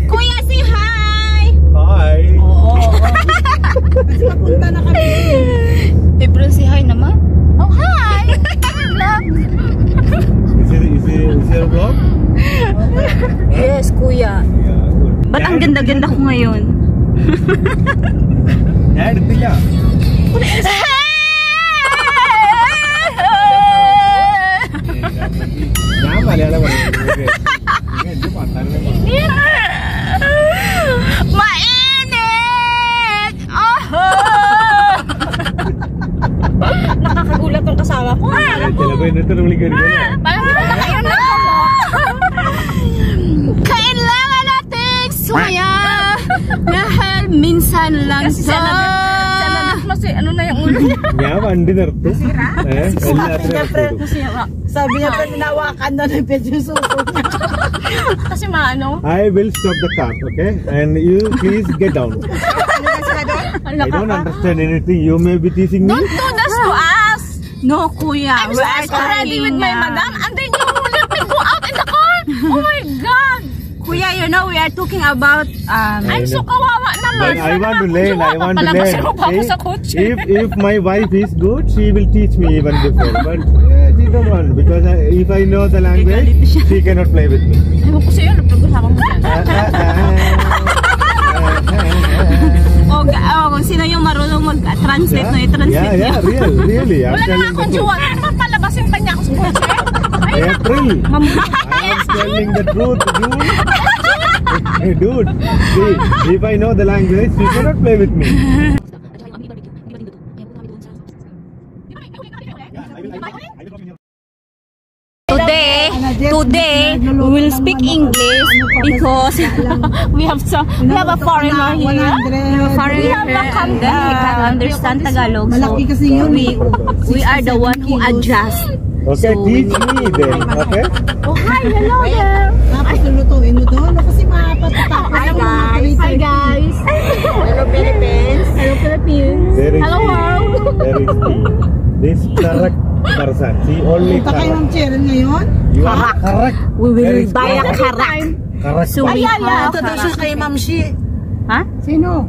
Kuya, say hi! Hi! Papunta na kami. April, say hi naman. Oh, hi! Is it a vlog? Yes, kuya. Yeah, good. Ba't ang ganda-ganda ko ngayon? ഞാൻ എടുത്തില്ല. ഞാൻ മലയാളം പറയുന്നത്. Mainit! Nakakagulat ang kasama ko. ചിലപ്പോ എന്നിട്ട് വിളിക്കരുത്. Kailangan nating suya dahil minsan lang to. Ano na yung ulo niya? ഞാൻ വണ്ടി നിർത്തും. എല്ലാത്തിനും Sabi niya pa ninawakan na ng pedyo suso niya. Kasi maano? I will stop the car, okay? And you please get down. I don't understand anything. You may be teasing me. Don't do this to us. No, kuya. I'm so already with my madam, and then you let me go out in the car. Oh my God. Kuya, you know we are talking about. I'm so kawawa naman. But I want to learn. I want to learn. If my wife is good, she will teach me even before. But she don't want because if I know the language, she cannot play with me. Ewan ko sa'yo, napag-usapan mo yan. Kung sino yung marunong mag-translate, no, i-translate niya. Yeah, really. Wala na akong jowa. Papalabasin pa niya ako sa kotse. April, I am telling the truth, dude. Dude, see, if I know the language, she cannot play with me. Today we will speak English because we have a foreigner here. We have a camden. We can understand Tagalog. Malaki kasi yun. We are the one who adjust. Okay, teach me then, okay? Oh, hi, hello there. Tapos lulutuin mo doon. Kasi mapatapos. Hi guys. Hello Philippines. Hello Philippines. Hello world. There is this correct person. She only Punta kayo ng chair ngayon? You are correct. We will buy a karak. Correct. So we have Ito daw siya kay Ma'am Shi. Ha? Sino?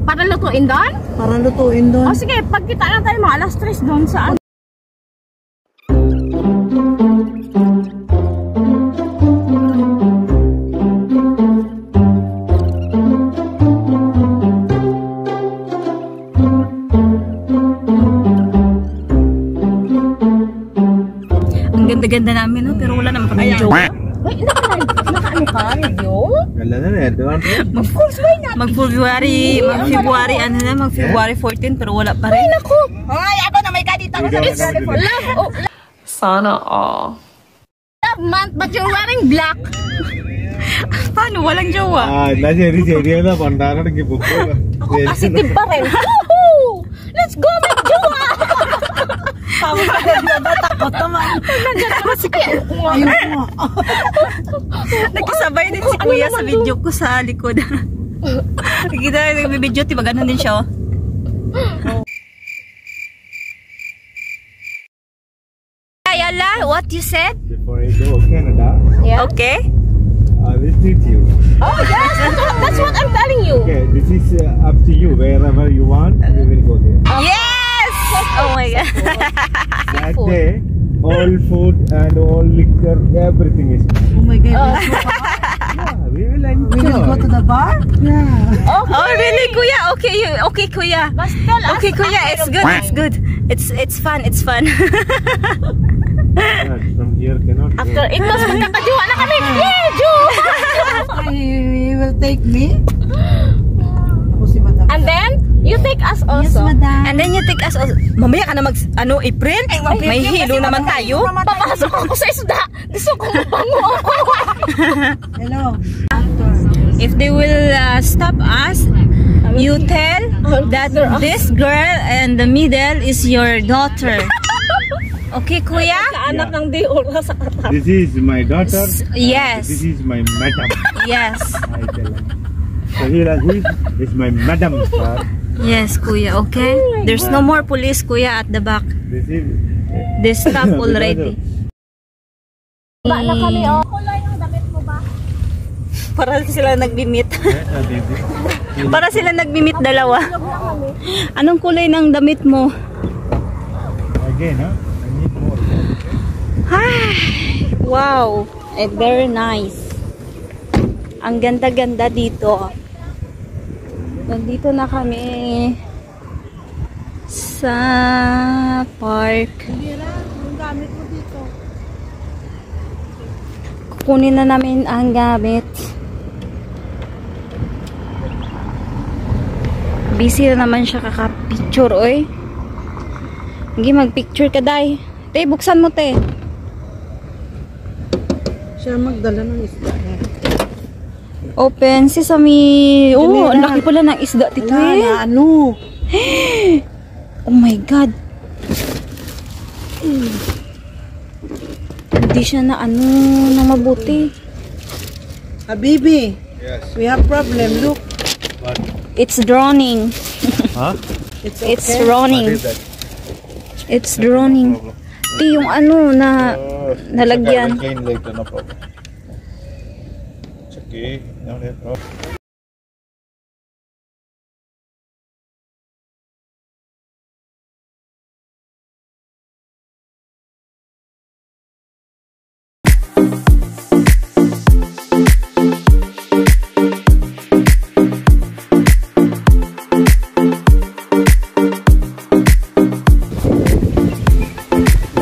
Para lutuin doon? Para lutuin doon. O sige, pagkita na tayo mga alas 3 doon sa ganda namin, no? Pero wala naman kami joke. Wait, naka-ano ka? Video? Gala na ito. Mag-February, mag-February 14, pero wala pa rin. Ay, naku! Ay, ako na may kadita ko sa love. Sana all. Love month, but you're wearing black. Paano? Walang jowa. ശരി ശരിയെന്നാ പണ്ടാരടക്കി പൊക്കോ. Positive pa rin. Let's go, make jowa! Tawag ka na ba? Takot naman. Nagkakaroon si Kuya. Ayun mo. Nagkasabay din si Kuya sa video ko sa likod. Kita nagbibideo, diba ganun din siya, oh. Ayala, what you said? Before I go Canada, Yeah. Okay. I will treat you. Oh yes, that's what I'm telling you. Okay, this is up to you. Wherever you want, we will go there. Yes! Oh my God. That day, all food and all liquor, everything is fine. Oh my God. Yeah, we will enjoy. We will go to the bar? Yeah. Oh really, Kuya? Okay, Kuya. Okay, Kuya, it's good. It's fun. From here cannot go. After it was magkakajuwa na kami. Yay, Ju! He will take me. Ako si Madam. And then you take us also. Yes, Madam. And then you take us also. Mamaya ka na April? May hilo naman tayo. Papasok ako sa isda. Gusto ko mabango ako. Hello. If they will stop us, you tell that this girl and the middle is your daughter. Okay, kuya? Anak ng Dior sa katawan. This is my daughter. Yes. This is my madam. Yes. I tell her. So here is my madam, sir. Yes, kuya. Okay? There's no more police, kuya, at the back. This is... They stopped already. Bala kami, oh. Kulay yung damit mo ba? Para sila nag-meet. Para sila nag-meet dalawa. Anong kulay ng damit mo? Again, huh? I need more. Wow. Very nice. Ang ganda-ganda dito. Nandito na kami sa park. Yung gamit mo dito. Kukunin na namin ang gamit. Busy na naman siya kaka-picture, oy. Hindi mag-picture ka, day. Te, buksan mo, te. Siya magdala ng isda. Open sesame. Oh, ang laki pala ng isda, tito. Na ano? Oh my God. Hindi siya na ano, na mabuti. Habibi, Yes. we have problem. Look, What? It's drowning. Huh? it's okay. It's drowning. What is that? It's drowning. Ito yung ano na nalagyan. Clean later, no problem. It's okay. No problem.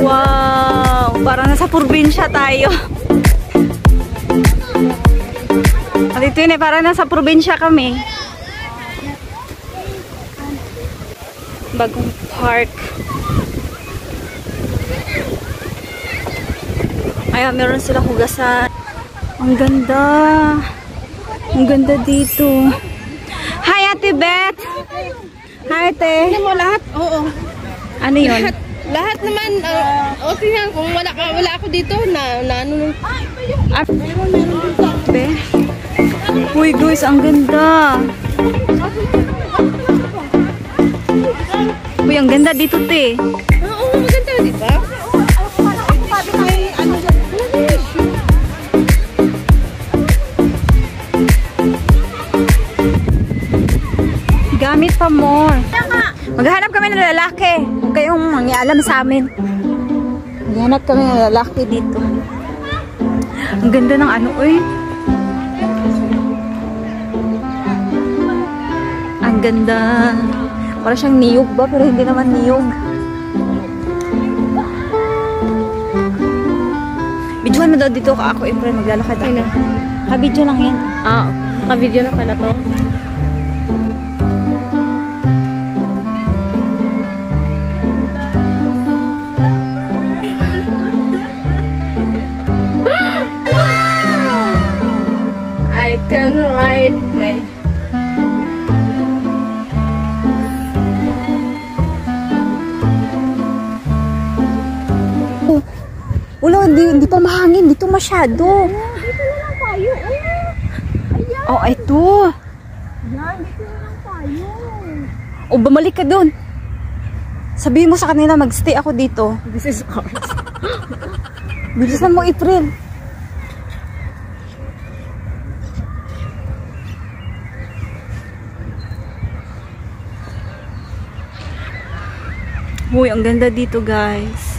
Wow! Parang nasa probinsya tayo. At ito yun eh, parang nasa probinsya kami. Bagong park. Ayan, meron sila hugasan. Ang ganda. Ang ganda dito. Hi, Ate Beth! Hi, Ate! Ano mo lahat? Oo. Ano yun? Lahat naman, okay yan. Kung wala ako dito, ano. Meron dito. Be? Uy guys, ang ganda. Uy, ang ganda dito, te. Oo, maganda, di ba? Gamit pa more. Maghanap kami ng lalaki. Huwag kayong mangialam sa amin. Maghanap kami ng lalaki dito. Ang ganda ng ano, uy. Ang ganda. Para siyang niyog ba? Pero hindi naman niyog. Videohan mo daw dito ka ako, April. Maglalakad ako. Ka-video lang yan. Ah, ka-video na pala to. I can ride my... Wala, hindi pa mahangin. Dito masyado. Dito na lang tayo. Ayan. Oh, ito. Yan, dito na lang tayo. O, bumalik ka dun. Sabihin mo sa kanila, magstay ako dito. This is ours. Bilisan mo, April. Uy, ang ganda dito, guys.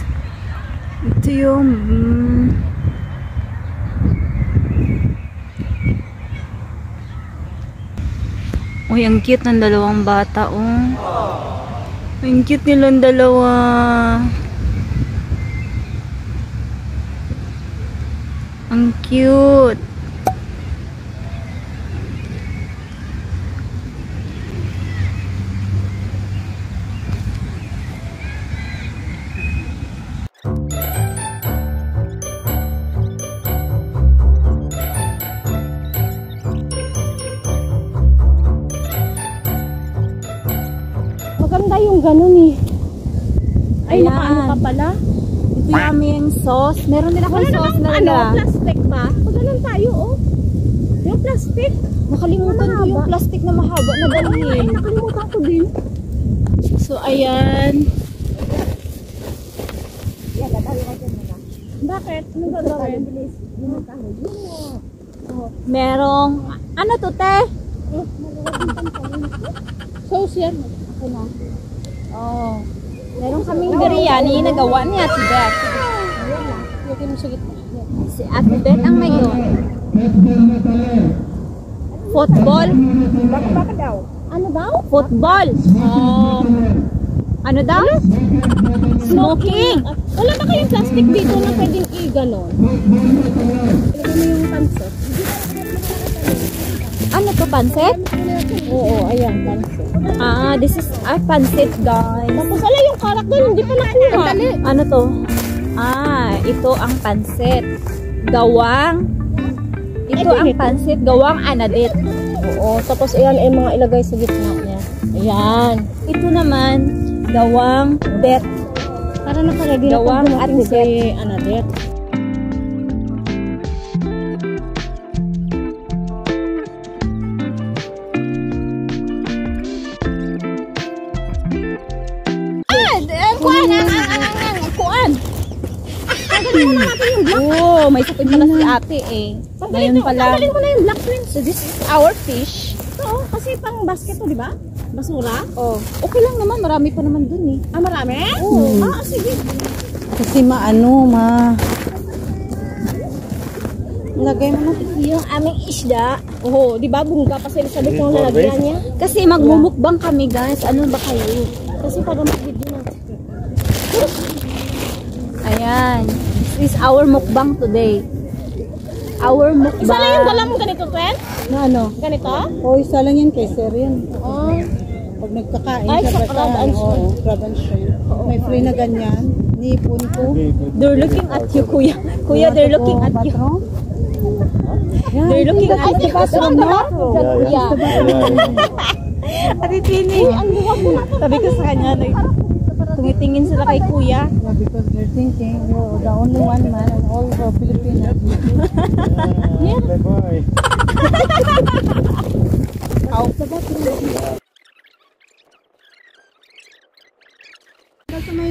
Ito yung... Uy, ang cute ng dalawang bata, oh. Ang cute nilang dalawa. Ang cute. maganda yung ganun eh. Ay, Ayan. nakaano ka pala? Ito yung aming sauce. Meron din akong sauce na Ano, plastic ba? Pag ganun tayo, oh. Yung plastic. Nakalimutan ko yung plastic na mahaba na dalhin. Nakalimutan ko din. So, ayan. Bakit? Anong gagawin? Merong, ano to, te? Sauce yan. Oh. Meron kaming biryani na gawa ni Ate Beth. Lagyan mo sa gitna. Si Ate Beth ang may football. Bakit daw? Ano daw? Football. Oh. Ano daw? Smoking. Wala ba kayong plastic dito na pwedeng i-ganon? Ilagay mo yung pansot. Ano to, pansit? Oo, ayan, pansot. Ah, this is pansit, guys. Tapos ala yung karak doon, hindi pa nakuha. Dali. Ano to? Ah, ito ang pansit. Gawang. Ito ang pansit, gawang anadit. Oo, tapos ayan ay mga ilagay sa gitna niya. Ayan. Ito naman, gawang bet. Para nakalagay na Gawang pag dumating si Anadet. Oh, may sakit pala si ate eh. Ngayon pala. Tanggalin mo na yung black twin. So this is our fish. Oo, kasi pang basket to, di ba? Basura? Oh, okay lang naman, marami pa naman dun eh. Ah, marami? Oo. Ah, sige. Kasi lagay mo na yung aming isda. Oo, di ba? Bungga pa sila sabi kong lalagyan niya. Kasi magmumukbang kami, guys. Ano ba kayo? Kasi para mag-video na. Ayan. This is our mukbang today. Our mukbang. Isa lang yung dala mo ganito, Twen? Na ano? Ganito? O, isa lang yan kay Sir yan. Oo. Pag nagkakain Ay, siya sa basta, crab and shrimp. crab and shrimp. May free na ganyan. Nipon ko. They're looking at you, kuya. Kuya, they're looking at you. They're looking at you. Yeah. Ate Tini. Sabi ko sa kanya, tumitingin sila kay kuya. Yeah, because they're thinking you're the only one man and all the Filipinos. Bye-bye.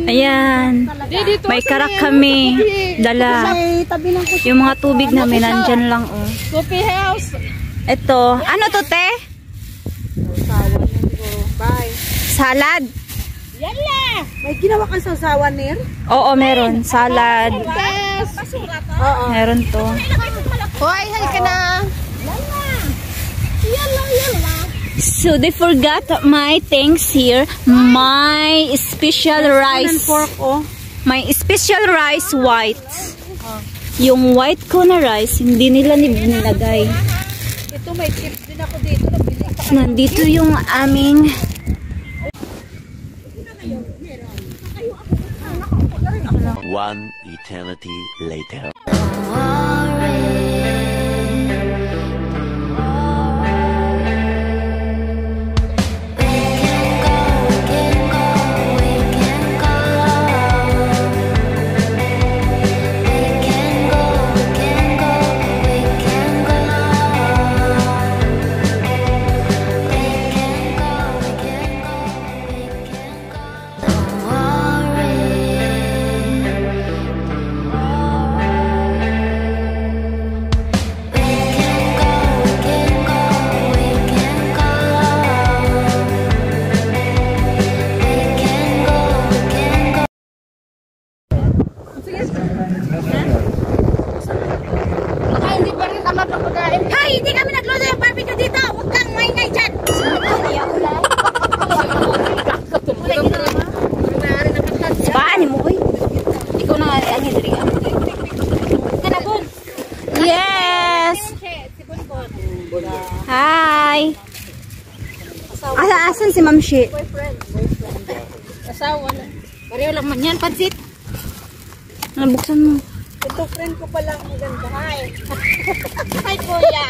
Ayan. May karak kami. Dala. Ay, tabi ng kusi. Yung mga tubig namin, nandyan lang, oh. Coffee house. Ito. Ano to, te? Bye. Salad. Yan lang. May ginawa kang sausawan, Nir? Oo, meron. Salad. Yes. Oo. Meron to. Hoy, halika na. Yan lang. So, they forgot my things here. My special rice. Oh. My special rice white. Yung white ko na rice, hindi nila nilagay. Ito, may chips din ako dito. Nabili ka. Nandito yung aming One eternity later. Hi! Asan si Mamshi? Asawa na. Pareho lang man yan, pansit. Nabuksan mo. Ito, friend ko pala ang ganda. Hi. Hi, kuya.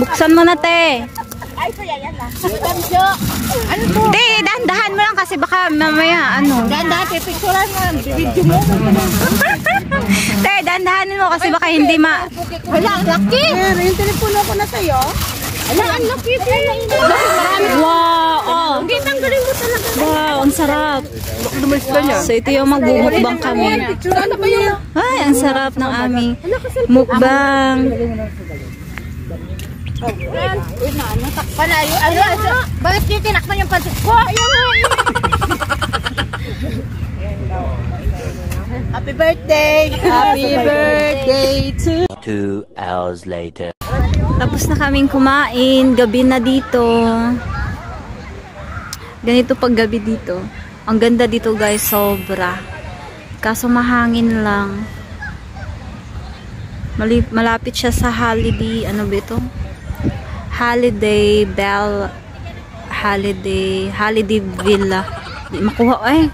Buksan mo na, te. Ay, kaya yan ah. Ano to? Hindi, dahan-dahan mo lang kasi baka mamaya, ano. Dahan-dahan, pipicturan mo. Video mo. Hindi, dahan-dahanin mo kasi baka hindi Wala, ang laki. Yung telepono ko na sa'yo. Wala, ang laki. Wow, oh. Hindi, tanggalin mo talaga. Wow, ang sarap. So, ito yung magbumukbang kami. Ano ba yun? Ay, ang sarap ng aming mukbang. Palayo. Bakit yung tinakpan yung pansit ko? Happy birthday! Happy birthday to 2 hours later. Tapos na kaming kumain. Gabi na dito. Ganito pag gabi dito. Ang ganda dito guys, sobra. Kaso mahangin lang. Malapit siya sa Holiday. Ano ba ito? Holiday Villa. Di makuha eh.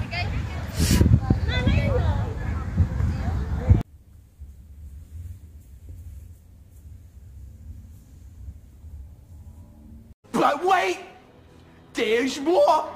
But wait, there's more.